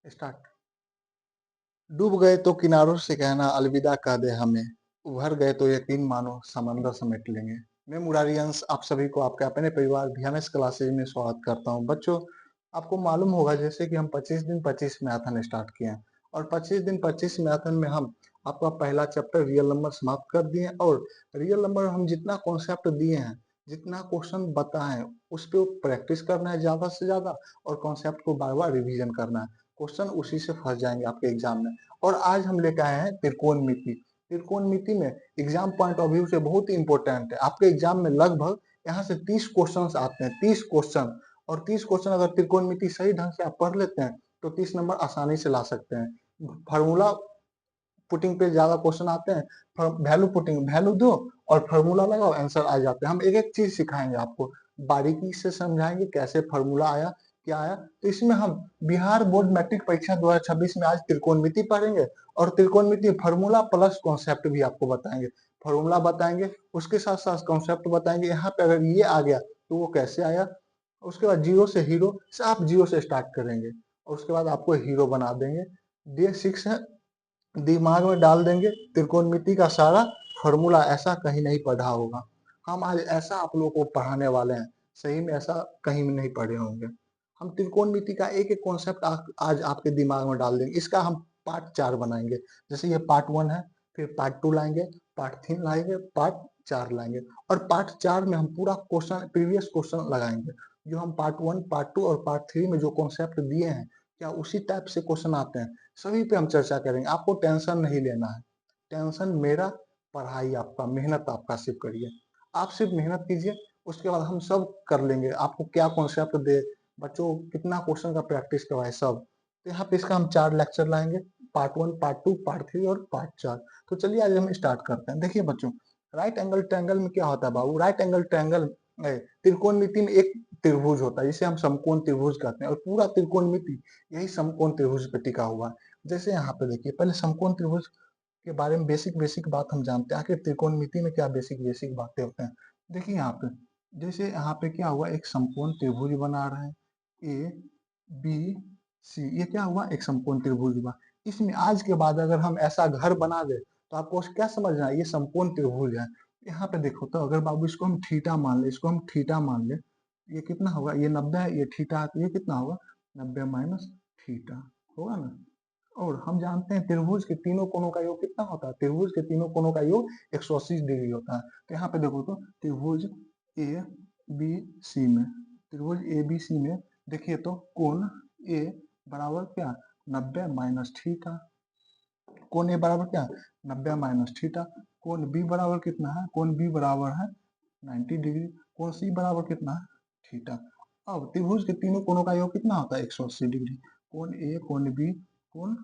Start. डूब गए तो किनारों से कहना अलविदा कह दे हमें, उभर गए तो यकीन मानो समंदर समेट लेंगे। मैं मुरारी अंश आप सभी को आपके अपने परिवार वीएमएस क्लासेज में स्वागत करता हूं। बच्चों, आपको मालूम होगा जैसे कि हम 25 दिन 25 मैराथन स्टार्ट किए हैं और 25 दिन 25 मैराथन में हम आपका पहला चैप्टर रियल नंबर समाप्त कर दिए और रियल नंबर हम जितना कॉन्सेप्ट दिए हैं, जितना क्वेश्चन बताए उस पर प्रैक्टिस करना है ज्यादा से ज्यादा और कॉन्सेप्ट को बार बार रिविजन करना है। क्वेश्चन उसी से फंस जाएंगे आपके एग्जाम में। और आज हम लेकर आए हैं त्रिकोणमिति। त्रिकोणमिति में एग्जाम पॉइंट ऑफ व्यू से बहुत ही इंपॉर्टेंट है। आपके एग्जाम में लगभग यहाँ से 30 क्वेश्चन आते हैं, 30 क्वेश्चन। और 30 क्वेश्चन अगर त्रिकोणमिति सही ढंग से आप पढ़ लेते हैं तो 30 नंबर आसानी से ला सकते हैं। फार्मूला पुटिंग पे ज्यादा क्वेश्चन आते हैं, वैल्यू पुटिंग, वैल्यू दो और फार्मूला लगाओ, आंसर आ जाते हैं। हम एक एक चीज सिखाएंगे आपको, बारीकी से समझाएंगे कैसे फार्मूला आया, क्या आया। तो इसमें हम बिहार बोर्ड मैट्रिक परीक्षा 2026 में आज त्रिकोणमिति पढ़ेंगे और त्रिकोणमिति फार्मूला प्लस कॉन्सेप्ट भी आपको बताएंगे। फार्मूला बताएंगे, उसके साथ साथ कॉन्सेप्ट बताएंगे। यहाँ पे अगर ये आ गया तो वो कैसे आया। उसके बाद जीरो से हीरो, आप जीरो से स्टार्ट करेंगे और उसके बाद आपको हीरो बना देंगे। डे 6 है, दिमाग में डाल देंगे। त्रिकोणमिति का सारा फॉर्मूला ऐसा कहीं नहीं पढ़ा होगा। हम आज ऐसा आप लोगों को पढ़ाने वाले हैं, सही में ऐसा कहीं भी नहीं पढ़े होंगे। हम त्रिकोणमिति का एक एक कॉन्सेप्ट आज आपके दिमाग में डाल देंगे। इसका हम पार्ट 4 बनाएंगे। जैसे ये पार्ट 1 है, फिर पार्ट 2 लाएंगे, पार्ट 3 लाएंगे, पार्ट 4 लाएंगे और पार्ट 4 में हम पूरा क्वेश्चन, प्रीवियस क्वेश्चन लगाएंगे। जो हम पार्ट 1, पार्ट 2 और पार्ट 3 में जो कॉन्सेप्ट दिए हैं, क्या उसी टाइप से क्वेश्चन आते हैं, सभी पे हम चर्चा करेंगे। आपको टेंशन नहीं लेना है। टेंशन मेरा, पढ़ाई आपका, मेहनत आपका सिर्फ करिए। आप सिर्फ मेहनत कीजिए, उसके बाद हम सब कर लेंगे। आपको क्या कॉन्सेप्ट दे, बच्चों कितना क्वेश्चन का प्रैक्टिस करवाए सब। तो यहाँ पे इसका हम 4 लेक्चर लाएंगे, पार्ट 1, पार्ट 2, पार्ट 3 और पार्ट 4। तो चलिए आज हम स्टार्ट करते हैं। देखिए बच्चों, राइट एंगल ट्रायंगल में क्या होता है बाबू। राइट एंगल ट्रायंगल त्रिकोणमिति में एक त्रिभुज होता है जिसे हम समकोण त्रिभुज कहते हैं और पूरा त्रिकोणमिति यही समकोण त्रिभुज पे टिका हुआ है। जैसे यहाँ पे देखिए, पहले समकोण त्रिभुज के बारे में बेसिक बेसिक बात हम जानते हैं। आखिर त्रिकोणमिति में क्या बेसिक बेसिक बातें होते हैं। देखिए यहाँ पे, जैसे यहाँ पे क्या हुआ, एक समकोण त्रिभुज बना रहे हैं ए बी सी। ये क्या हुआ, एक समकोण त्रिभुज हुआ। इसमें आज के बाद अगर हम ऐसा घर बना दे तो आपको क्या समझना है, ये समकोण त्रिभुज है। यहाँ पे देखो, तो अगर बाबू इसको हम थीटा मान ले, इसको हम थीटा मान ले, ये कितना होगा, ये 90 है, ये थीटा है, तो ये कितना होगा 90 माइनस थीटा होगा ना। और हम जानते हैं त्रिभुज के तीनों कोणों का योग कितना होता है, त्रिभुज के तीनों कोणों का योग 180 डिग्री होता है। तो यहाँ पे देखो, तो त्रिभुज ए बी सी में, त्रिभुज ए बी सी में देखिए तो कोण ए बराबर क्या, 90 माइनस थीटा। कोण ए बराबर क्या, 90 माइनस थीटा। कोण बी बराबर कितना है, कोण बी बराबर है 90 डिग्री। कोण सी बराबर कितना है, थीटा। अब त्रिभुज के तीनों कोणों का योग कितना होता है, 180 डिग्री। कोण ए, कोण बी, कोण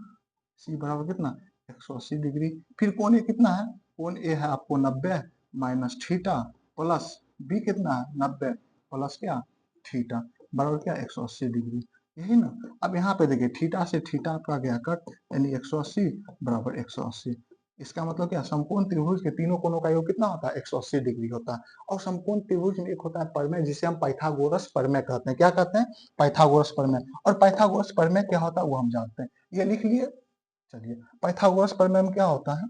सी बराबर कितना, 180 डिग्री। फिर कोण ए कितना है, कोण ए है आपको 90 माइनस थीटा प्लस बी कितना है 90 प्लस क्या, थीटा बराबर क्या, 180 डिग्री। यही ना। अब यहाँ पे देखिए, थीटा से थीटा का गया कट, यानी 180 बराबर 180। इसका मतलब क्या, समकोण त्रिभुज के तीनों कोणों का योग कितना होता है, 180 डिग्री होता है। और समकोण त्रिभुज में एक होता है प्रमेय, जिसे हम पाइथागोरस प्रमेय कहते हैं। क्या कहते हैं, पाइथागोरस प्रमेय। और पाइथागोरस प्रमेय क्या होता है वो हम जानते हैं, ये लिख लिए। चलिए, पाइथागोरस प्रमेय में क्या होता है,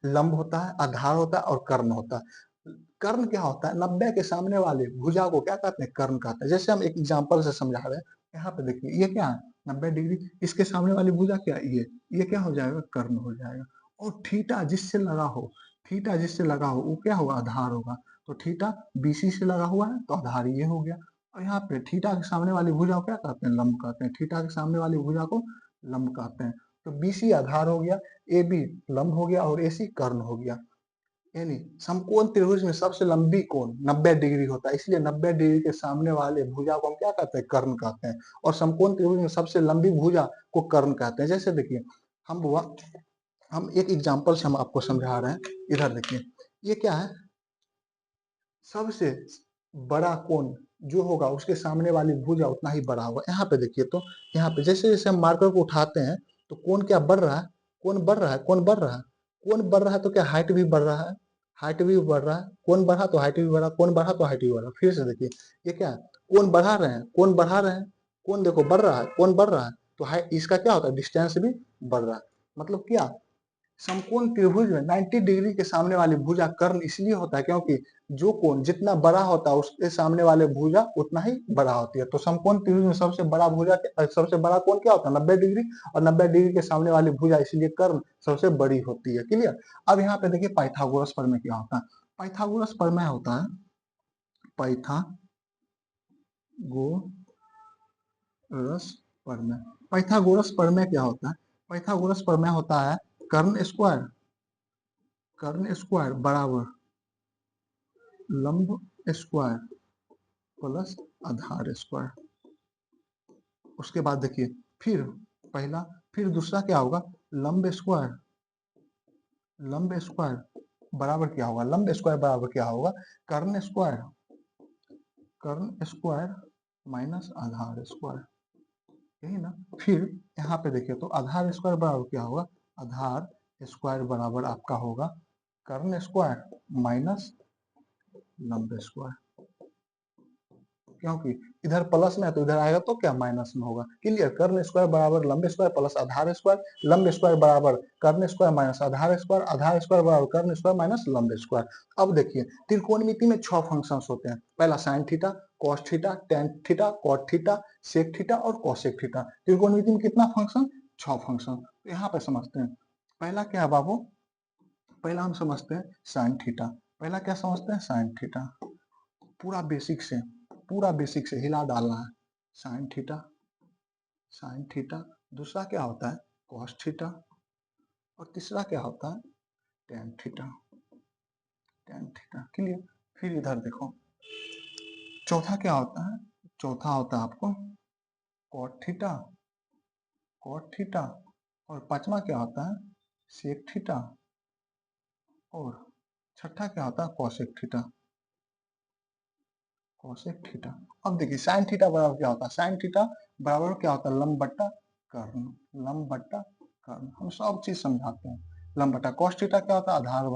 लंब होता है, आधार होता है और कर्ण होता है। कर्ण क्या होता है, 90 के सामने वाले भुजा को क्या कहते हैं, कर्ण कहते हैं। जैसे हम एक एग्जांपल से समझा रहे हैं, यहाँ पे देखिए ये क्या है 90 डिग्री, इसके सामने वाली भुजा क्या है, ये क्या हो जाएगा, कर्ण हो जाएगा। और थीटा जिससे लगा हो, थीटा जिससे लगा हो वो क्या होगा, आधार होगा। तो थीटा बीसी से लगा हुआ है तो आधार ये हो गया। और यहाँ पे थीटा के सामने वाली भुजा को क्या कहते हैं, लंब कहते हैं। थीटा के सामने वाली भुजा को लंब कहते हैं। तो बीसी आधार हो गया, ए बी लंब हो गया और एसी कर्ण हो गया। यानी समकोण त्रिभुज में सबसे लंबी कोण 90 डिग्री होता है, इसलिए 90 डिग्री के सामने वाले भुजा को हम क्या कहते हैं, कर्ण कहते हैं। और समकोण त्रिभुज में सबसे लंबी भुजा को कर्ण कहते हैं। जैसे देखिए, हम एक एग्जांपल से हम आपको समझा रहे हैं। इधर देखिए, ये क्या है, सबसे बड़ा कोण जो होगा उसके सामने वाली भुजा उतना ही बड़ा होगा। यहाँ पे देखिए, तो यहाँ पे जैसे जैसे हम मार्कर को उठाते हैं तो कोण क्या बढ़ रहा है, कोण बढ़ रहा है, कोण बढ़ रहा है। कोण बढ़ रहा है तो क्या हाइट भी बढ़ रहा है, हाइट भी बढ़ रहा है। कोण बढ़ा तो हाइट भी बढ़ा, कोण बढ़ा तो हाइट भी बढ़ा। फिर से देखिए, ये क्या है, कोण बढ़ा रहे हैं, कोण बढ़ा रहे हैं, कोण देखो बढ़ रहा है, कोण बढ़ रहा है तो है इसका क्या होता है, डिस्टेंस भी बढ़ रहा है। मतलब क्या, समकोण त्रिभुज में 90 डिग्री के सामने वाली भुजा कर्ण इसलिए होता है क्योंकि जो कोण जितना बड़ा होता है उसके सामने वाले भुजा उतना ही बड़ा होती है। तो समकोण त्रिभुज में सबसे बड़ा भुजा सबसे बड़ा कोण क्या होता है, 90 डिग्री, और 90 डिग्री के सामने वाली भुजा इसलिए कर्ण सबसे बड़ी होती है। क्लियर। अब यहाँ पे देखिए पाइथागोरस प्रमेय क्या होता है। पाइथागोरस प्रमेय होता है पाइथागोरस प्रमेय। पाइथागोरस प्रमेय क्या होता है, पाइथागोरस प्रमेय होता है कर्ण स्क्वायर बराबर लंब स्क्वायर प्लस आधार स्क्वायर। उसके बाद देखिए फिर पहला, फिर दूसरा क्या होगा, लंब स्क्वायर बराबर क्या होगा, लंब स्क्वायर बराबर क्या होगा, कर्ण स्क्वायर माइनस आधार स्क्वायर, यही ना। फिर यहाँ पे देखिए तो आधार स्क्वायर बराबर क्या होगा, आधार स्क्वायर बराबर आपका होगा कर्ण स्क्वायर माइनस लंब स्क्वायर, क्योंकि इधर प्लस में है तो इधर आएगा तो क्या माइनस में होगा। क्लियर। कर्ण स्क्वायर बराबर लंब स्क्वायर प्लस आधार स्क्वायर, लंब स्क्वायर बराबर कर्ण स्क्वायर माइनस आधार स्क्वायर, आधार स्क्वायर बराबर कर्ण स्क्वायर माइनस लंब स्क्वायर। अब देखिए त्रिकोणमिति में 6 फंक्शंस होते हैं। पहला sine theta, cos theta, tan theta, cot theta, sec theta और कोसेक थीटा। त्रिकोणमिति में कितना फंक्शन, 6 फंक्शन। यहाँ पे समझते हैं। पहला क्या है बाबू, पहला हम समझते हैं साइन थीटा। पहला क्या समझते हैं, साइन थीटा। पूरा बेसिक से हिला डालना है। Sine theta. दूसरा क्या होता है, कॉस थीटा। और तीसरा क्या होता है, टेन थीटा। क्लियर। फिर इधर देखो चौथा क्या होता है, चौथा होता है आपको कॉट थीटा। और पांचवा क्या होता है, सेक थीटा। और छठा क्या होता है, कोसेक थीटा। अब देखिए साइन थीटा बराबर क्या होता है, साइन थीटा बराबर क्या होता है, लंब बट्टा कर्ण। हम सब चीज समझाते हैं। लंब बट्टा कॉस थीटा क्या होता है, आधार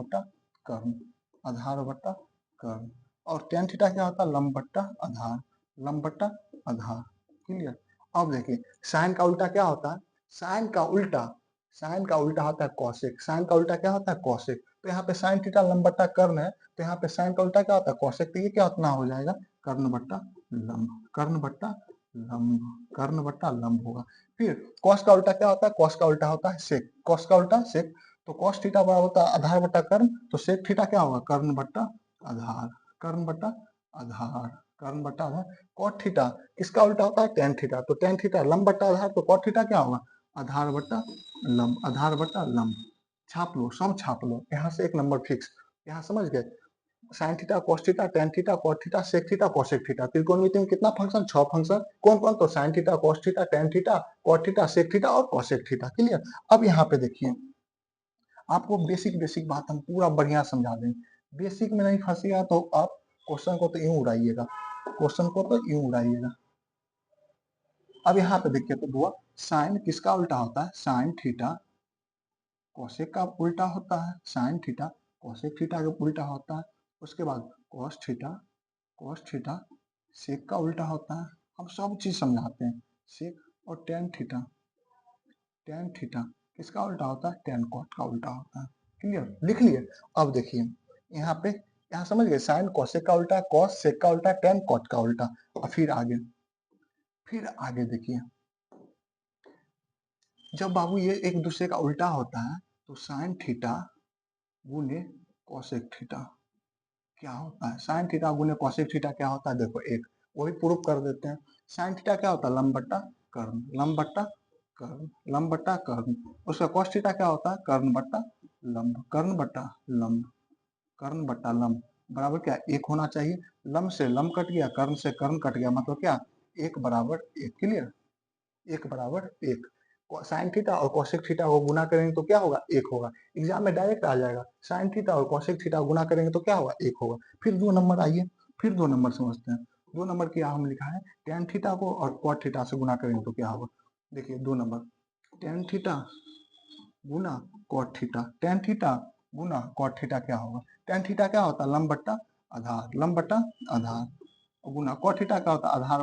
बट्टा कर्ण। और टेन थीटा क्या होता है, लंब बट्टा आधार। क्लियर। अब देखिए साइन का उल्टा क्या होता है, साइन का उल्टा होता है कॉसेक। साइन का उल्टा क्या होता है, कॉसेक। तो यहाँ पे साइन थीटा लंब बट्टा कर्ण है, तो यहाँ पे साइन का उल्टा क्या होता है, कॉसेक। तो ये क्या उतना हो जाएगा, कर्ण बट्टा लंब होगा। फिर कॉस का उल्टा क्या होता है, कॉस का उल्टा होता है सेक। कॉस का उल्टा सेक। तो कॉस थीटा बराबर होता है आधार बट्टा कर्ण, तो सेक थीटा क्या होगा, कर्ण बट्टा आधार। कॉट थीटा किसका उल्टा होता है, टेन थीटा। तो टेन थीटा लंब बट्टा आधार, तो कॉट थीटा क्या होगा, आधार बट्टा लंब। छाप लो, सब छाप लो, यहाँ से एक नंबर फिक्स। यहाँ समझ गए, sine theta, cos theta, tan theta, cot theta, sec theta, cosec theta. त्रिकोणमिति में कितना फंक्शन, 6 फंक्शन। कौन कौन, तो sine theta, cos theta, tan theta, cot theta, sec theta और कोसेक थीटा। क्लियर। अब यहाँ पे देखिए आपको बेसिक बात हम पूरा बढ़िया समझा देंगे। बेसिक में नहीं फंसेगा तो आप क्वेश्चन को तो यूं उड़ाइएगा। अब यहाँ पे देखिए तो बुआ साइन किसका उल्टा होता है, साइन थीटा कोसेक का उल्टा होता है, साइन थीटा कोसेक थीटा का उल्टा होता है। उसके बाद कॉस थीटा सेक का उल्टा होता है। हम सब चीज समझाते हैं। सेक और टेन थीटा किसका उल्टा होता है, टेन कॉट का उल्टा होता है। क्लियर, लिख लिए। अब देखिए यहाँ पे, यहाँ समझ गए, साइन कोसेक का उल्टा, कॉस सेक का उल्टा, टेन कॉट का उल्टा। और फिर आगे देखिए, जब बाबू ये एक दूसरे का उल्टा होता है तो साइन थीटा गुने कोसेक थीटा क्या होता है, साइन थीटा गुने कोसेक थीटा क्या होता है, देखो एक वो भी प्रूफ कर देते हैं। साइन थीटा क्या होता है, लंब बट्टा कर्ण। उसका कॉस थीटा क्या होता है, कर्ण बट्टा लंब बराबर क्या, एक होना चाहिए। लंब से लंब कट गया, कर्ण से कर्ण कट गया, मतलब क्या, एक बराबर एक। क्लियर, एक बराबर एक। साइन थीटा और कोसेक थीटा को गुना करेंगे तो क्या होगा, एक होगा। एग्जाम में डायरेक्ट आ जाएगा, साइन थीटा और कोसेक थीटा गुना करेंगे तो क्या होगा, एक होगा। फिर 2 नंबर आइए, फिर 2 नंबर समझते हैं। 2 नंबर क्या हम लिखा है, टेन थीटा को और कॉट थीटा से गुना करेंगे तो क्या होगा। देखिए 2 नंबर, टेन थीटा गुना कॉट थीटा, टेन थीटा गुना कॉट थीटा क्या होगा, टेन थीटा क्या होता है, लंब बट्टा आधार। गुना कॉट थीटा क्या होता है, आधार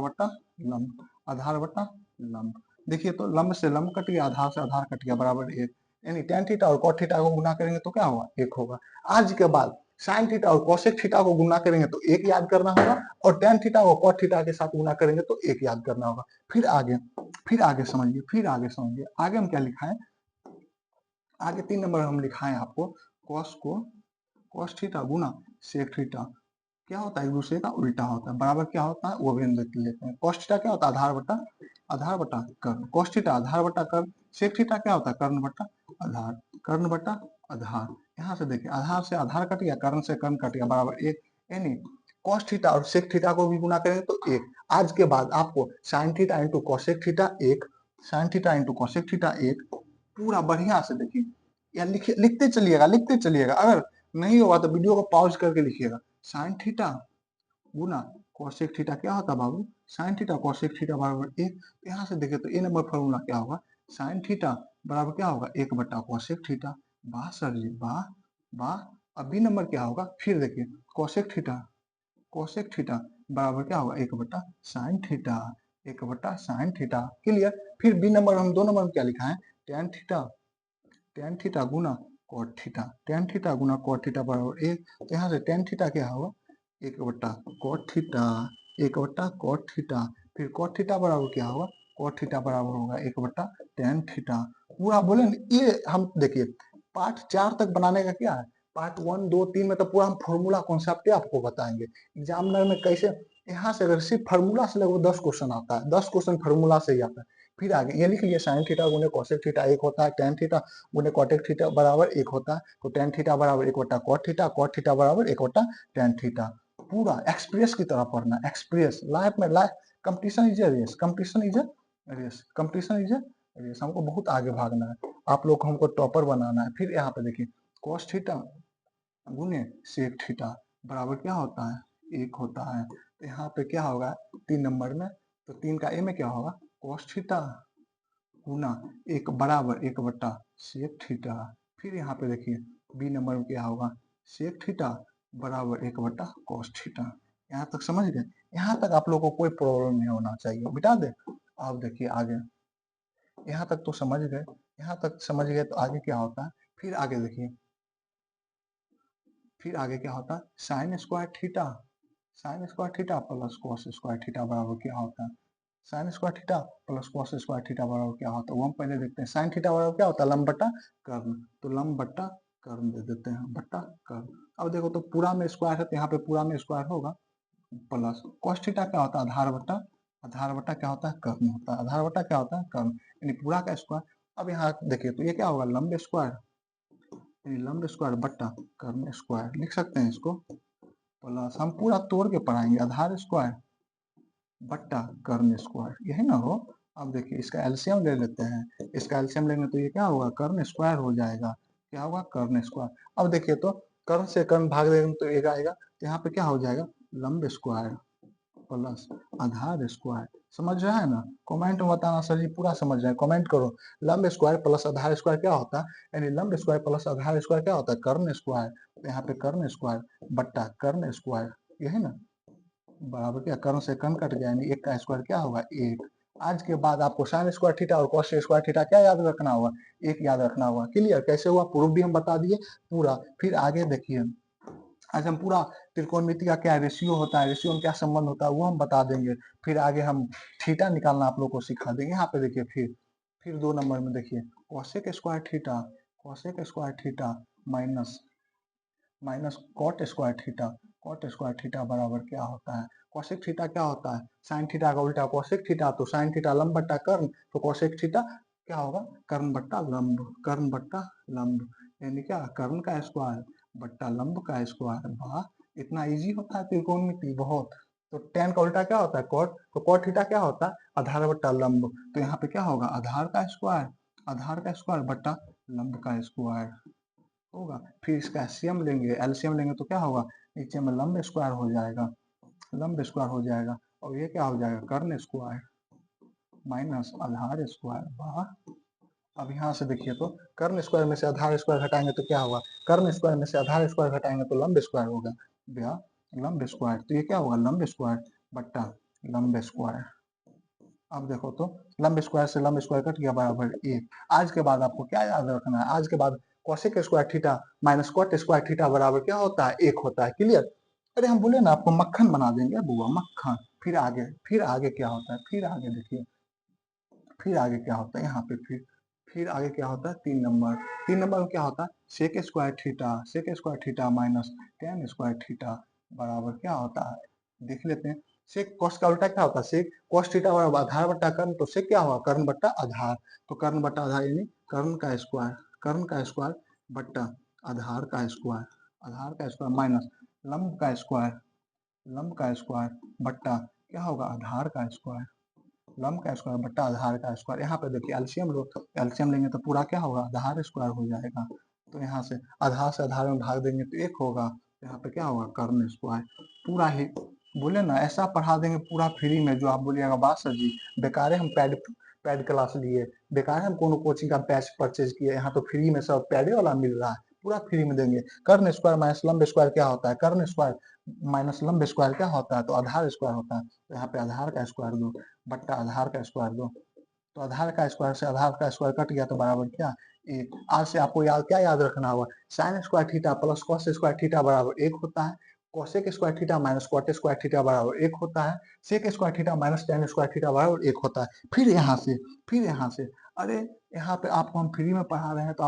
बट्टा लंब। देखिए तो लंब से लंब कट गया, आधार से आधार कट गया, बराबर 1। यानी tan थीटा और cot थीटा को गुना करेंगे तो क्या होगा, 1 होगा। आज के बाद sin थीटा और cosec थीटा को गुना करेंगे तो 1 याद करना होगा, और tan थीटा को cot थीटा के साथ गुना करेंगे तो 1 याद करना होगा। फिर आगे समझिए, आगे हम क्या लिखा है, आगे 3 नंबर हम लिखा है आपको, cos थीटा गुना sec थीटा क्या होता है, एक दूसरे का उल्टा होता है, बराबर क्या होता है वो भी हम देख लेते हैं। cos थीटा क्या होता है, आधार बटा कर्ण, cos थीटा आधार बटा कर्ण, sec थीटा क्या होता है, कर्ण बटा आधार। यहाँ से देखिए आधार से आधार कट गया, कर्ण से कर्ण कट गया, बराबर 1। यानी cos थीटा और sec थीटा को भी गुना करेंगे तो 1। आज के बाद आपको sin theta into cosec theta 1, sin theta into cosec theta 1, पूरा बढ़िया से देखिए, या लिखते चलिएगा, अगर नहीं होगा तो वीडियो को पॉज करके लिखिएगा। sin थीटा गुना cosec थीटा क्या होता है बाबू, sin थीटा cosec थीटा बराबर 1। यहाँ से देखें तो ए नंबर फॉर्मूला क्या होगा, sin थीटा बराबर क्या होगा, 1 बटा cosec थीटा। वाह सर जी वाह वाह। अब बी नंबर क्या होगा, फिर देखिए cosec थीटा बराबर क्या होगा, 1 बटा sin थीटा, 1 बटा sin थीटा, क्लियर। फिर बी नंबर हम 2 नंबर में क्या लिखा है, tan थीटा गुना cot थीटा बराबर 1। तो यहाँ से tan थीटा क्या होगा, 1 बटा cot थीटा, 1 बटा cot थीटा। फिर cot थीटा बराबर क्या होगा, cot थीटा बराबर होगा 1 बटा tan थीटा। पूरा बोले न, ये हम देखिए पार्ट 4 तक बनाने का क्या है, पार्ट 1 2 3 में तो पूरा हम फॉर्मूला कॉन्सेप्ट आपको बताएंगे। एग्जामिनर में कैसे, यहाँ से अगर सिर्फ फार्मूला से लगभग 10 क्वेश्चन आता है, 10 क्वेश्चन फार्मूला से ही आता है। फिर आगे ये लिख लिए sin थीटा गुने cosec थीटा 1 होता है, tan थीटा गुने कॉटेक थीटा बराबर 1 होता है, तो tan थीटा बराबर 1 बटा cot थीटा बराबर 1 बटा tan थीटा। पूरा एक्सप्रेस की तरह पढ़ना, एक्सप्रेस लाइफ में, life competition is a race, हमको बहुत आगे भागना है, आप लोग को हमको टॉपर बनाना है। फिर यहाँ पे देखिए cos थीटा गुने sec थीटा बराबर क्या होता है, 1 होता है। तो यहाँ पे क्या होगा 3 नंबर में, तो 3 का ए में क्या होगा, cos थीटा गुना 1 बराबर 1 बटा sec थीटा। फिर यहाँ पे देखिए बी नंबर में क्या होगा, sec थीटा बराबर 1 बटा cos थीटा। यहाँ तक समझ गए, यहाँ तक आप लोगों को कोई प्रॉब्लम नहीं होना चाहिए, बिता दे। अब देखिए आगे, यहाँ तक तो समझ गए, यहाँ तक समझ गए तो आगे क्या होता है, फिर आगे देखिए, फिर आगे क्या होता है, sign square theta plus cos square theta बराबर क्या होता है, sign square theta plus cos square theta बराबर क्या होता है, वो हम पहले देखते हैं। साइन थीटा बराबर क्या होता है, लंब बटा कर्ण, तो लंब बटा कर्ण दे देते हैं, बटा कर्ण। अब देखो तो पूरा में स्क्वायर है तो यहाँ पे पूरा में स्क्वायर होगा, प्लस कॉस थीटा क्या होता है, आधार बटा क्या होता है, कर्ण होता है, आधार बटा क्या होता है, कर्ण, यानी पूरा का स्क्वायर। अब यहाँ देखिए तो ये क्या होगा, लंब स्क्वायर, यानी लंब स्क्वायर बटा कर्ण स्क्वायर, लिख सकते हैं इसको, प्लस हम पूरा तोड़ के पढ़ाएंगे, आधार स्क्वायर बट्टा कर्ण स्क्वायर, यही ना हो। अब देखिए इसका एलसीएम ले लेते हैं, इसका एलसीएम लेंगे तो ये क्या होगा, कर्ण स्क्वायर हो जाएगा, क्या होगा, कर्ण स्क्वायर। अब देखिए तो कर्ण से कर्ण भाग देंगे तो एक आएगा, तो यहाँ पे क्या हो जाएगा, लंब स्क्वायर प्लस आधार स्क्वायर। समझ रहा है ना, कमेंट में बताना सर जी पूरा समझ रहे हैं, कमेंट करो। लंब स्क्वायर प्लस आधार स्क्वायर क्या होता है, यानी लंब स्क्वायर प्लस आधार स्क्वायर क्या होता है, कर्ण स्क्वायर। तो यहाँ पे कर्ण स्क्वायर बट्टा कर्ण स्क्वायर, यही ना, बराबर क्या, कर्ण से कर्ण कट गया, यानी 1 का स्क्वायर क्या होगा, 1। आज के बाद आपको साइन स्क्वायर थीटा और कॉस स्क्वायर थीटा क्या याद रखना होगा, 1 याद रखना होगा। क्लियर, कैसे हुआ, प्रूफ भी हम बता दिए पूरा। फिर आगे देखिए, आज हम पूरा त्रिकोणमिति का क्या रेशियो होता है, रेशियो में क्या संबंध होता है वो हम बता देंगे। फिर आगे हम थीटा निकालना आप लोग को सिखा देंगे। यहाँ पे देखिए फिर 2 नंबर में देखिए cosec square theta minus minus cot square theta बराबर क्या होता है, कॉसेक थीटा क्या होता है, साइन थीटा का उल्टा कॉसेक थीटा, तो साइन थीटा लंब बट्टा कर्ण, तो कॉसेक थीटा क्या होगा, कर्ण बट्टा लंब, यानी क्या, कर्ण का स्क्वायर बट्टा लंब का स्क्वायर। वाह, इतना इजी होता है त्रिकोणमिति, बहुत। तो tan का उल्टा क्या होता है, कॉट, तो कॉट थीटा क्या होता है, आधार बट्टा लंब, तो यहाँ पे क्या होगा, आधार का स्क्वायर बट्टा लंब का स्क्वायर होगा। फिर इसका एलसीएम लेंगे तो क्या होगा, नीचे में लंब स्क्वायर हो जाएगा, और ये क्या हो जाएगा, कर्ण स्क्वायर माइनस आधार स्क्वायर। वाह। अब यहाँ से देखिए तो कर्ण स्क्वायर में से आधार स्क्वायर घटाएंगे तो क्या होगा, कर्ण स्क्वायर में से आधार स्क्वायर घटाएंगे तो लंब स्क्वायर होगा, लंब स्क्वायर, तो ये क्या होगा, लंब स्क्वायर बट्टा लंब स्क्वायर। अब देखो तो लंब स्क्वायर से लंब स्क्वायर कट गया बराबर 1। आज के बाद आपको क्या याद रखना है, आज के बाद cosec square theta minus cot square theta बराबर क्या होता है, 1 होता है। क्लियर। अरे हम बोले ना आपको मक्खन बना देंगे बुआ, मक्खन। फिर आगे क्या होता है, फिर आगे देखिए, फिर आगे क्या होता है यहाँ पे, फिर आगे क्या होता है, 3 नंबर। 3 नंबर में क्या होता है, sec square theta minus tan square theta बराबर क्या होता है, देख लेते हैं। सेक कॉस का उल्टा क्या होता है, सेक कॉस थीटा बराबर आधार बट्टा कर्ण, तो सेक क्या होगा, कर्ण बट्टा आधार। तो कर्ण बट्टा आधार यानी कर्ण का स्क्वायर बट्टा आधार का स्क्वायर माइनस लंब का स्क्वायर बट्टा क्या होगा, आधार का स्क्वायर। लंब का स्क्वायर बट्टा आधार का स्क्वायर। यहाँ पे देखिए एलसीएम लो, एलसीएम लेंगे तो पूरा क्या होगा, आधार स्क्वायर हो जाएगा। तो यहाँ से आधार में भाग देंगे तो 1 होगा। तो यहाँ पे क्या होगा, कर्ण स्क्वायर। पूरा ही बोले ना ऐसा पढ़ा देंगे पूरा फ्री में, जो आप बोलिएगा बात सर जी बेकार है हम पैड पैड क्लास लिए, बेकार है हम कोनो कोचिंग का बैच परचेज किए, यहाँ तो फ्री में सब पैडे वाला मिल रहा है, पूरा फ्री में देंगे। कर्ण स्क्वायर माइनस लंब स्क्वायर क्या होता है, कर्ण स्क्वायर माइनस लंब स्क्वायर क्या होता है, तो आधार स्क्वायर होता है। तो यहाँ पे आधार का स्क्वायर दो बट्टा आधार का स्क्वायर दो। तो आधार का स्क्वायर से आधार का स्क्वायर कट गया तो बराबर क्या, 1। आज से आपको क्या याद रखना होगा, sine square theta plus cos square theta बराबर 1 होता है। Cosec square theta minus cot square theta बराबर 1 होता है। Sec square theta minus tan square theta बराबर 1 होता है। फिर यहाँ से अरे यहाँ पे आपको हम फ्री में पढ़ा रहे हैं तो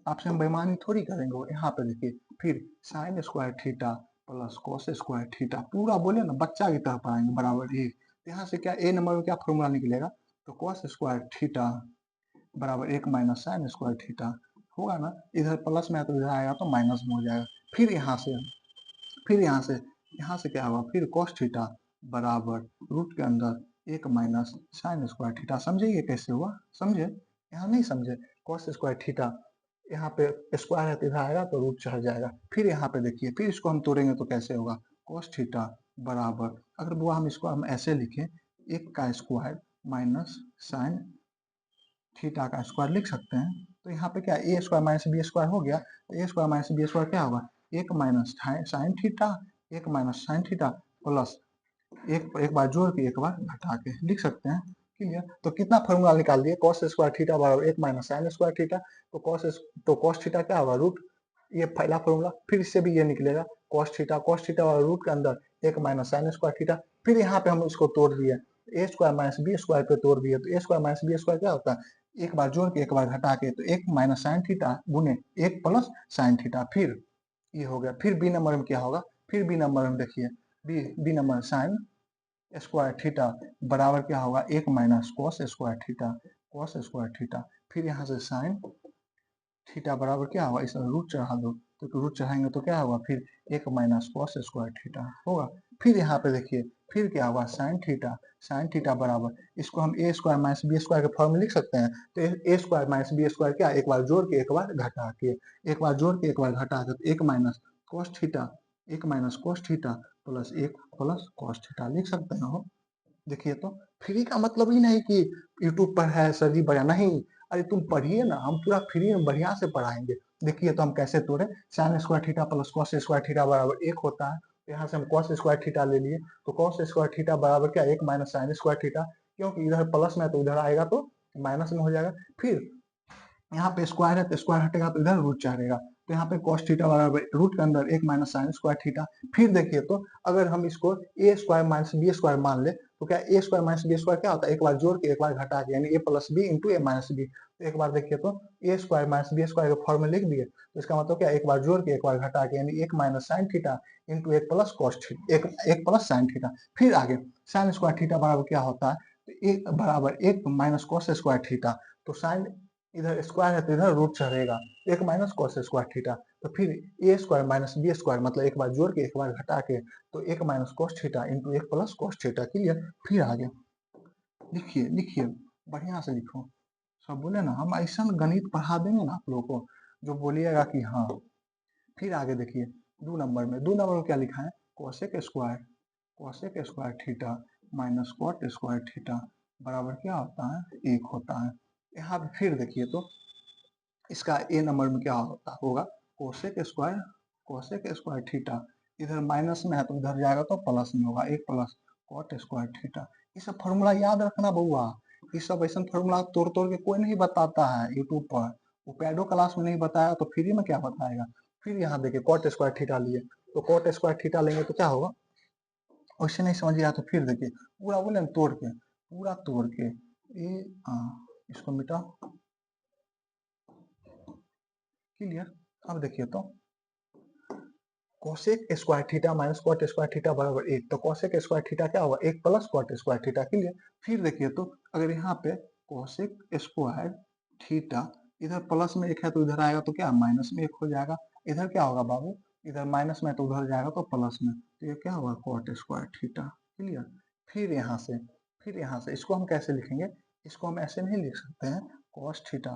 आपसे हम बेईमानी थोड़ी करेंगे। यहाँ पे देखिए, फिर sign square theta plus cos square theta, पूरा बोले ना बच्चा की तरह पढ़ाएंगे बराबर 1। यहाँ से क्या ए नंबर में क्या फॉर्मूला निकलेगा, तो कॉस स्क्वायर थीटा बराबर 1 माइनस साइन स्क्वायर थीटा होगा ना, इधर प्लस में है तो इधर आएगा तो माइनस में हो जाएगा। फिर यहाँ से क्या होगा, फिर कॉस थीटा बराबर रूट के अंदर 1 माइनस साइन स्क्वायर थीटा। समझे ये कैसे हुआ, समझे, यहाँ नहीं समझे। कॉस स्क्वायर थीटा यहाँ पे स्क्वायर है तो इधर आएगा तो रूट चढ़ जाएगा। फिर यहाँ पे देखिए, फिर इसको हम तोड़ेंगे तो कैसे होगा, कॉस थीटा बराबर, अगर बुआ हम ऐसे लिखें, 1 का स्क्वायर माइनस साइन थीटा का स्क्वायर लिख सकते हैं। तो यहाँ पे क्या, ए स्क्वायर माइनस बी स्क्वायर हो गया, तो ए स्क्वायर माइनस बी स्क्वायर क्या होगा, 1 minus sine theta, 1 minus sine theta plus एक बार जोड़ के एक बार घटा के लिख सकते हैं। क्लियर। तो कितना फॉर्मूला निकाल दिए, कॉस स्क्वायर थीटा बराबर 1 माइनस साइन स्क्वायर थीटा। तो कॉस थीटा क्या होगा, रूट, ये पहला फॉर्मूला। फिर इससे भी ये निकलेगा कॉस थीटा वाला रूट के अंदर 1 माइनस साइन स्क्वायर थीटा। फिर यहाँ पे हम इसको तोड़ दिए, ए स्क्वायर माइनस बी स्क्वायर पे तोड़ दिए, तो ए स्क्वायर माइनस बी स्क्वायर क्या होता है, एक बार जोड़ के एक बार घटा के, तो 1 माइनस साइन थीटा गुने 1 प्लस साइन थीटा। फिर ये हो गया। फिर बी नंबर में क्या होगा, फिर बी नंबर में देखिए, B number sine square theta बराबर क्या होगा, 1 माइनस कॉस स्क्वायर थीटा। फिर यहाँ से साइन थीटा बराबर क्या होगा, इसमें रूट चढ़ा दो, तो रूट चढ़ाएंगे तो क्या होगा, फिर 1 माइनस कॉस स्क्वायर थीटा होगा। फिर यहाँ पे देखिए, फिर क्या होगा, साइन थीटा बराबर, इसको हम ए स्क्वायर माइनस बी स्क्वायर के फॉर्म में लिख सकते हैं। तो ए स्क्वायर माइनस बी स्क्वायर क्या, एक बार जोड़ के एक बार घटा के, एक बार जोड़ के एक बार घटा के, तो 1 minus cos theta, 1 minus cos theta plus 1 plus cos theta लिख सकते हैं हो। देखिए तो फ्री का मतलब ही नहीं कि यूट्यूब पर है सर जी बढ़िया, नहीं। अरे तुम पढ़िए ना, हम पूरा फ्री में बढ़िया से पढ़ाएंगे। देखिए तो हम कैसे तोड़े, sign square theta plus cos square theta बराबर 1 होता है। तो यहाँ से हम कॉस स्क्वायर थीटा ले लिए, तो कॉस स्क्वायर थीटा बराबर क्या, 1 माइनस साइन स्क्वायर थीटा, क्योंकि इधर प्लस में है तो उधर आएगा तो माइनस में हो जाएगा। फिर यहाँ पे स्क्वायर है तो स्क्वायर हटेगा तो इधर रूट चढ़ेगा, तो यहाँ पे cos थीटा बराबर रूट के अंदर 1 माइनस साइन स्क्वायर थीटा। फिर देखिए तो अगर हम इसको ए स्क्वायर माइनस बी स्क्वायर मान ले, तो क्या ए स्क्वायर माइनस बी स्क्वायर क्या होता है, एक बार जोड़ के एक बार घटा के, यानी ए प्लस बी इंटू ए माइनस बी। तो एक बार देखिए तो ए स्क्वायर माइनस बी स्क्वायर के फॉर्म में लिख दिए, तो इसका मतलब क्या, एक बार जोड़ के एक बार घटा के, यानी 1 minus sine theta into 1 plus cos theta, एक प्लस साइन थीटा। फिर आगे साइन स्क्वायर थीटा बराबर क्या होता है, तो एक बराबर 1 माइनस कॉस स्क्वायर थीटा। तो साइन इधर स्क्वायर है तो इधर रूट चढ़ेगा, 1 माइनस कॉस स्क्वायर थीटा। तो फिर ए स्क्वायर माइनस बी स्क्वायर, मतलब एक बार जोड़ के एक बार घटा के, तो 1 minus cos theta into 1 plus cos theta. Clear. फिर आगे लिखिए, लिखिए बढ़िया से लिखो। सब बोले ना हम ऐसा गणित पढ़ा देंगे ना आप लोगों को, जो बोलिएगा कि हाँ। फिर आगे देखिए, 2 नंबर में क्या लिखा है, cosec square theta minus cot square theta बराबर क्या होता है, 1 होता है। यहाँ पे फिर देखिए तो इसका ए नंबर में क्या होगा, कोसेक स्क्वायर थीटा, इधर माइनस में है तो इधर जाएगा तो प्लस में होगा, 1 प्लस कॉट स्क्वायर थीटा। ये सब फॉर्मूला याद रखना बउआ। ये सब ऐसा फॉर्मूला तोड़ तोड़ के कोई नहीं बताता है यूट्यूब पर। वो पैडो क्लास में नहीं बताया तो फ्री में क्या बताएगा। फिर यहाँ देखिए कॉट स्क्वायर थीटा लिए, तो कॉट स्क्वायर थीटा लेंगे तो क्या होगा। वैसे नहीं समझ आया तो फिर देखिए पूरा बोले ना तोड़ के, पूरा तोड़ के ये इसको मिटा। क्लियर। अब देखिए तो cosec square theta minus cot square theta बराबर 1, तो कोसेक स्क्वायर थीटा क्या होगा 1 plus cot square theta. Clear. फिर देखिए तो अगर यहाँ पे कोसेक स्क्वायर थीटा इधर प्लस में 1 है तो इधर आएगा तो क्या माइनस में 1 हो जाएगा। इधर क्या होगा बाबू, इधर माइनस में तो उधर जाएगा तो प्लस में, तो ये क्या होगा कॉट स्क्वायर थीटा। क्लियर। फिर यहाँ से इसको हम कैसे लिखेंगे, इसको हम ऐसे नहीं लिख सकते हैं cos theta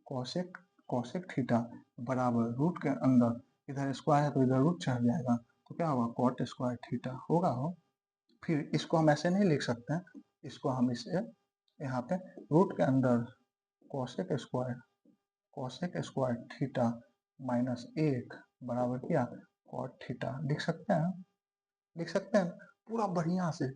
cosec cosec theta बराबर रूट के अंदर इधर स्क्वायर है तो इधर रूट चढ़ जाएगा तो क्या होगा कॉट स्क्वायर थीटा होगा हो। फिर इसको हम ऐसे नहीं लिख सकते हैं, इसको हम इसे यहाँ पे रूट के अंदर कोसेक स्क्वायर थीटा माइनस 1 बराबर क्या कॉट थीटा लिख सकते हैं। पूरा बढ़िया से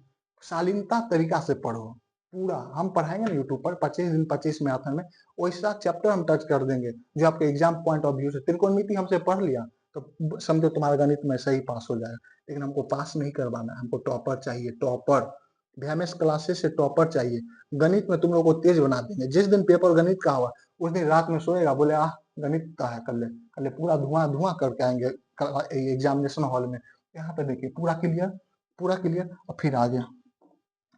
शालीनता तरीका से पढ़ो। पूरा हम पढ़ाएंगे ना यूट्यूब पर 25 दिन 25 मैथन में, वैसा चैप्टर हम टच कर देंगे जो आपके एग्जाम पॉइंट ऑफ व्यू से। त्रिकोणमिति हमसे पढ़ लिया तो समझो तुम्हारा गणित में सही पास हो जाएगा। लेकिन हमको पास नहीं करवाना है, हमको टॉपर चाहिए, टॉपर। VMS क्लासेस से टॉपर चाहिए। गणित में तुम लोग को तेज बना देंगे। जिस दिन पेपर गणित का हुआ उस दिन रात में सोएगा बोले गणित का है, कल पूरा धुआं धुआं करके आएंगे एग्जामिनेशन हॉल में। यहाँ पे देखिए पूरा क्लियर। और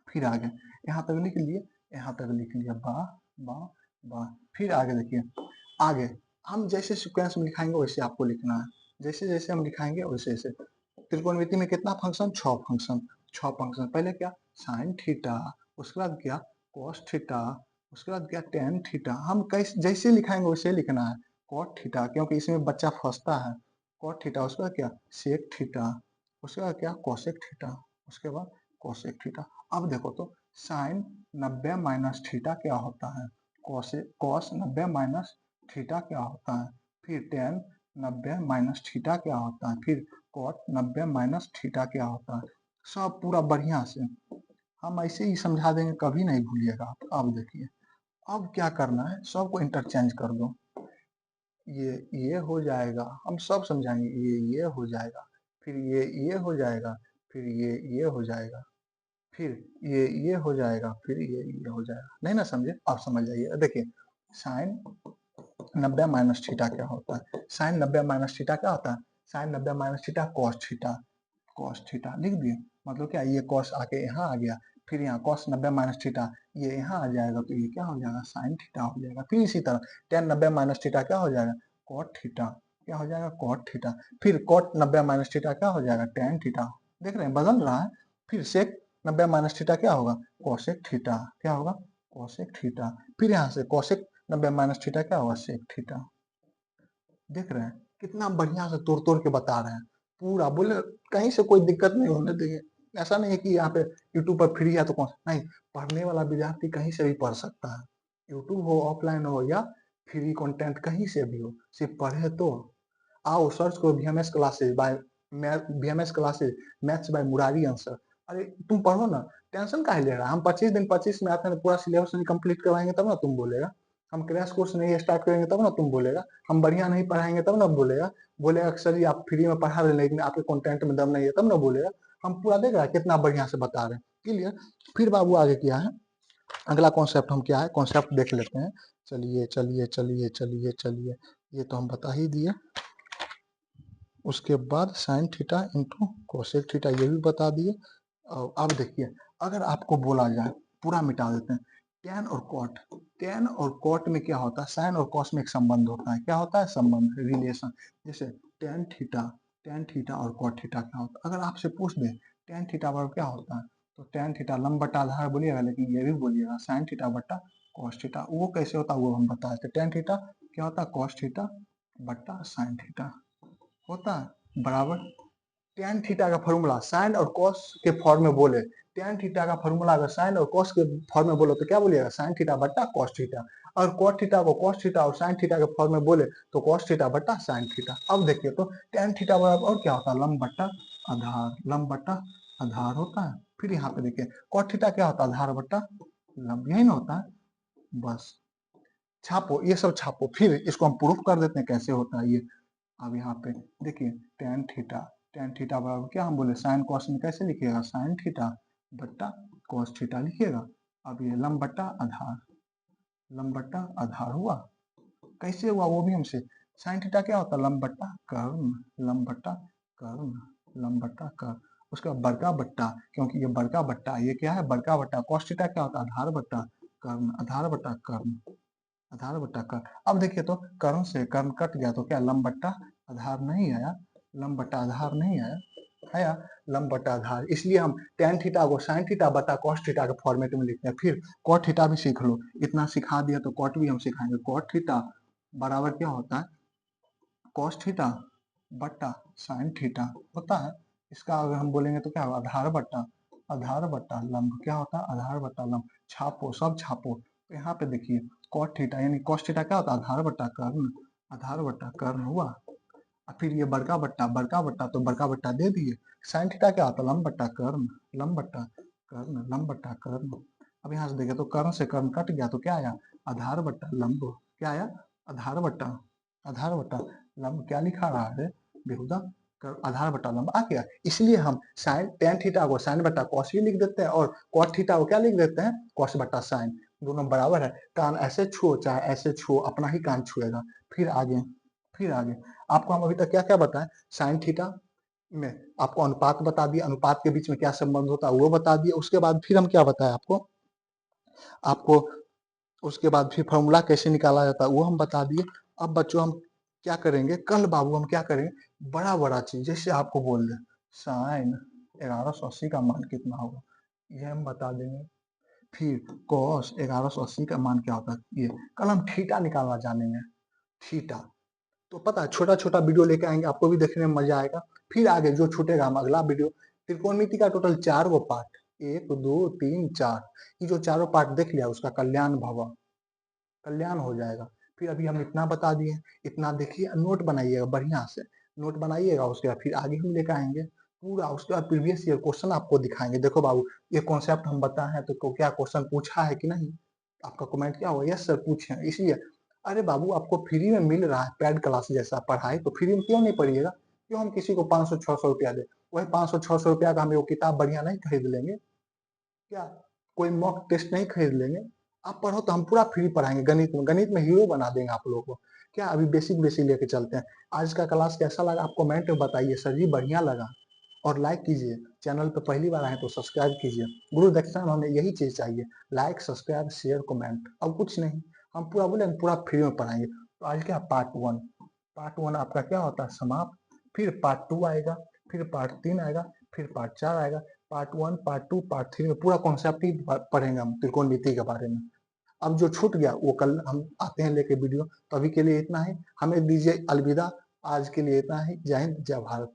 फिर आगे यहाँ तक लिख लिए, यहाँ तक लिख लिया बा बा बा। फिर आगे देखिए, आगे हम जैसे सीक्वेंस में लिखाएंगे वैसे आपको लिखना है। जैसे जैसे हम लिखाएंगे वैसे वैसे। त्रिकोणमिति में कितना फंक्शन, 6 फंक्शन। 6 फंक्शन पहले क्या साइन थीटा, उसके बाद क्या कॉस थीटा, उसके बाद क्या टेन थीटा। हम कैसे जैसे लिखाएंगे वैसे लिखना है। कॉट थीटा क्योंकि इसमें बच्चा फंसता है, कॉट थीटा। उसके बाद क्या सेक थीटा, उसके बाद क्या कोसेक थीटा, उसके बाद कोसेक थीटा। अब देखो तो साइन 90 माइनस थीटा क्या होता है, कॉस 90 माइनस थीटा क्या होता है, फिर टेन 90 माइनस थीटा क्या होता है, फिर कॉट 90 माइनस थीटा क्या होता है। सब पूरा बढ़िया से हम ऐसे ही समझा देंगे, कभी नहीं भूलिएगा आप। अब देखिए अब क्या करना है, सबको इंटरचेंज कर दो। ये हो जाएगा, हम सब समझाएंगे। ये हो जाएगा, फिर ये हो जाएगा, फिर ये हो जाएगा, फिर ये हो जाएगा, फिर ये हो जाएगा। नहीं ना समझे, आप समझ जाइए। देखिए साइन 90 माइनस थीटा क्या होता है, साइन 90 माइनस थीटा क्या होता है, sine 90 minus theta cos theta लिख दिए। मतलब क्या ये कॉस आके यहाँ आ गया, फिर यहाँ कॉस 90 माइनस थीटा ये यहाँ आ जाएगा तो ये क्या हो जाएगा साइन थीटा हो जाएगा। फिर इसी तरह टेन 90 माइनस थीटा क्या हो जाएगा कॉट थीटा, क्या हो जाएगा कॉट थीटा। फिर कॉट 90 माइनस थीटा क्या हो जाएगा टेन थीटा। देख रहे हैं बदल रहा है। फिर सेक 90 माइनस थीटा क्या होगा कोसेक थीटा, क्या होगा कोसेक थीटा। फिर यहाँ से कोसेक 90 माइनस थीटा क्या होगा सेक थीटा। देख रहे हैं कितना बढ़िया से तोड़ तोड़ के बता रहे हैं पूरा। बोले कहीं से कोई दिक्कत नहीं होने देंगे। ऐसा नहीं है कि यहाँ पे यूट्यूब पर फ्री है तो कौन नहीं, पढ़ने वाला विद्यार्थी कहीं से भी पढ़ सकता है। यूट्यूब हो ऑफलाइन हो या फ्री कंटेंट कहीं से भी हो, सिर्फ पढ़े तो। आओ सर्च करो VMS classes bye VMS classes maths by Murari answer. अरे तुम पढ़ो ना, टेंशन काहे ले रहा है। हम 25 दिन 25 में आते हैं, पूरा सिलेबस नहीं कंप्लीट करवाएंगे तब ना तुम बोलेगा। हम क्रैश कोर्स नहीं स्टार्ट करेंगे तब ना तुम बोलेगा। हम बढ़िया नहीं पढ़ाएंगे तब ना बोलेगा अक्सर ही आप फ्री में पढ़ा रहे लेकिन आपके कंटेंट में दम नहीं है, तब ना बोलेगा। हम पूरा देख रहा है कितना बढ़िया से बता रहे हैं। क्लियर। फिर बाबू आगे क्या है, अगला कॉन्सेप्ट हम क्या है कॉन्सेप्ट देख लेते हैं। चलिए ये तो हम बता ही दिए। उसके बाद sine theta into cosec theta ये भी बता दिए। और अब देखिए अगर आपको बोला जाए, पूरा मिटा देते हैं, टेन और कॉट में क्या होता है, साइन और कॉस में एक संबंध होता है। क्या होता है संबंध, रिलेशन। जैसे टेन थीटा और कॉट थीटा क्या होता है। अगर आपसे पूछ दे टेन थीटा बराबर क्या होता है, तो टेन थीटा लंब बटा आधार बोलिएगा, लेकिन ये भी बोलिएगा साइन थीटा बटा कॉस थीटा। वो कैसे होता है वो हम बताए थे। टेन थीटा क्या होता है कॉस थीटा बटा साइन थीटा होता है बराबर टेन थीटा का फॉर्मूला साइन और कॉस के फॉर्म में बोले। टेन थीटा का फॉर्मूला अगर साइन और कॉस के फॉर्म में बोले तो क्या बोलिएगा साइन थीटा बट्टा कॉस थीटा। और कॉट थीटा को कॉस थीटा और साइन थीटा के फॉर्म में बोले तो कॉस थीटा बट्टा साइन थीटा। अब देखिए तो टेन थीटा बराबर और क्या होता है लंब बट्टा आधार, लंब बट्टा आधार होता है। फिर यहाँ पे देखिए कॉट थीटा क्या होता है, आधार बट्टा लंब, यही ना होता है। बस छापो, ये सब छापो, फिर इसको हम प्रूफ कर देते हैं कैसे होता है ये। अब यहाँ पे देखिए टेन थीटा बराबर क्या हम बोले, साइन कॉस में कैसे लिखिएगा, साइन थीटा बट्टा कॉस थीटा लिखिएगा। अब ये लंब बट्टा आधार, लंब बट्टा आधार हुआ। कैसे हुआ वो भी हमसे, साइन थीटा क्या होता है, लंब बट्टा कर्ण, लंब बट्टा कर्ण, लंब बट्टा कर्ण। उसका बड़का बट्टा, क्योंकि ये बड़का बट्टा, ये क्या है बड़का बट्टा, कॉस थीटा क्या होता है, आधार बट्टा कर्ण, आधार बट्टा कर्ण, आधार बट्टा कर्ण। अब देखिए तो कर्ण से कर्ण कट गया तो क्या लंब बट्टा आधार नहीं आया, लंब बट्टा आधार नहीं आया, आया लंब बट्टा आधार। इसलिए हम टेन थीटा को साइन थीटा बटा कॉस थीटा के फॉर्मेट में लिखते हैं। फिर कॉट थीटा भी सीख लो, इतना सिखा दिया तो कॉट भी हम सिखाएंगे। कॉट थीटा बराबर क्या होता है, कॉस थीटा बट्टा साइन थीटा होता है। इसका अगर हम बोलेंगे तो क्या होगा, आधार बट्टा लंब, क्या होता है आधार बट्टा लंब। छापो, सब छापो। तो यहाँ पे देखिए कॉट थीटा यानी कॉस थीटा क्या होता है, आधार बट्टा कर्ण, आधार बट्टा कर्ण हुआ। और फिर ये बड़का बट्टा तो बड़का बट्टा दे दिए। साइन थीटा क्या होता है, लंब बट्टा कर्ण, लंब बट्टा कर्ण, लंब बट्टा कर्ण। अब यहाँ से देखे तो कर्ण से कर्ण कट गया तो क्या आया, आधार बट्टा लंब, क्या आया आधार बट्टा, आधार बट्टा लंब। क्या लिखा रहा है बेहुदा, आधार बट्टा लंब आ गया। इसलिए हम साइन टेन थीटा को साइन बट्टा कॉस भी लिख देते हैं, और कॉट थीटा को क्या लिख देते हैं, कॉस बट्टा साइन। दोनों बराबर है, कान ऐसे छुओ चाहे ऐसे छुओ, अपना ही कान छुएगा। फिर आगे, फिर आगे आपको हम अभी तक क्या क्या बताएं, साइन थीटा में आपको अनुपात बता दिए, अनुपात के बीच में क्या संबंध होता है वो बता दिए। उसके बाद फिर हम क्या बताएं आपको, आपको उसके बाद फिर फॉर्मूला कैसे निकाला जाता है वो हम बता दिए। अब बच्चों हम क्या करेंगे, कल बाबू हम क्या करेंगे, बड़ा बड़ा चीज जैसे आपको बोल दे साइन 1180 का मान कितना होगा ये हम बता देंगे। फिर कॉस 1180 का मान क्या होता है ये, कल हम थीटा निकालना जानेंगे, थीटा। तो पता है छोटा छोटा वीडियो लेके आएंगे, आपको भी देखने में मजा आएगा। फिर आगे जो छूटेगा हम अगला वीडियो, त्रिकोणमिति का टोटल 4 गो पार्ट, 1 2 3 4, ये जो चारों पार्ट देख लिया उसका कल्याण भव, कल्याण हो जाएगा। फिर अभी हम इतना बता दिए, इतना देखिए नोट बनाइएगा बढ़िया से, नोट बनाइएगा। उसके बाद फिर आगे हम लेकर आएंगे पूरा, उसके बाद प्रीवियस ईयर क्वेश्चन आपको दिखाएंगे। देखो बाबू ये कॉन्सेप्ट हम बताए हैं तो क्या क्वेश्चन पूछा है कि नहीं, आपका कमेंट क्या होगा, यस सर पूछे। इसलिए अरे बाबू आपको फ्री में मिल रहा है पेड क्लास जैसा पढ़ाई, तो फ्री में क्यों नहीं पढ़िएगा, क्यों हम किसी को 500-600 रुपया दे, वही 500-600 रुपया का हम वो किताब बढ़िया नहीं खरीद लेंगे क्या, कोई मॉक टेस्ट नहीं खरीद लेंगे। आप पढ़ो तो हम पूरा फ्री पढ़ाएंगे, गणित में हीरो बना देंगे आप लोगों को। क्या अभी बेसिक बेसिक लेके चलते हैं। आज का क्लास कैसा लगा आप कमेंट में बताइए, सर जी बढ़िया लगा। और लाइक कीजिए, चैनल पे पहली बार आए तो सब्सक्राइब कीजिए। गुरु दक्षिणा में हमें यही चीज चाहिए, लाइक सब्सक्राइब शेयर कमेंट, अब कुछ नहीं। हम पूरा बोले पूरा फ्री में पढ़ाएंगे। तो आज क्या पार्ट वन आपका क्या होता है समाप्त। फिर पार्ट 2 आएगा, फिर पार्ट 3 आएगा, फिर पार्ट 4 आएगा। पार्ट 1 पार्ट 2 पार्ट 3 में पूरा कॉन्सेप्ट ही पढ़ेंगे हम त्रिकोणमिति के बारे में। अब जो छूट गया वो कल हम आते हैं लेके वीडियो। तो अभी के लिए इतना ही, हमें दीजिए अलविदा। आज के लिए इतना ही, जय हिंद जय भारत।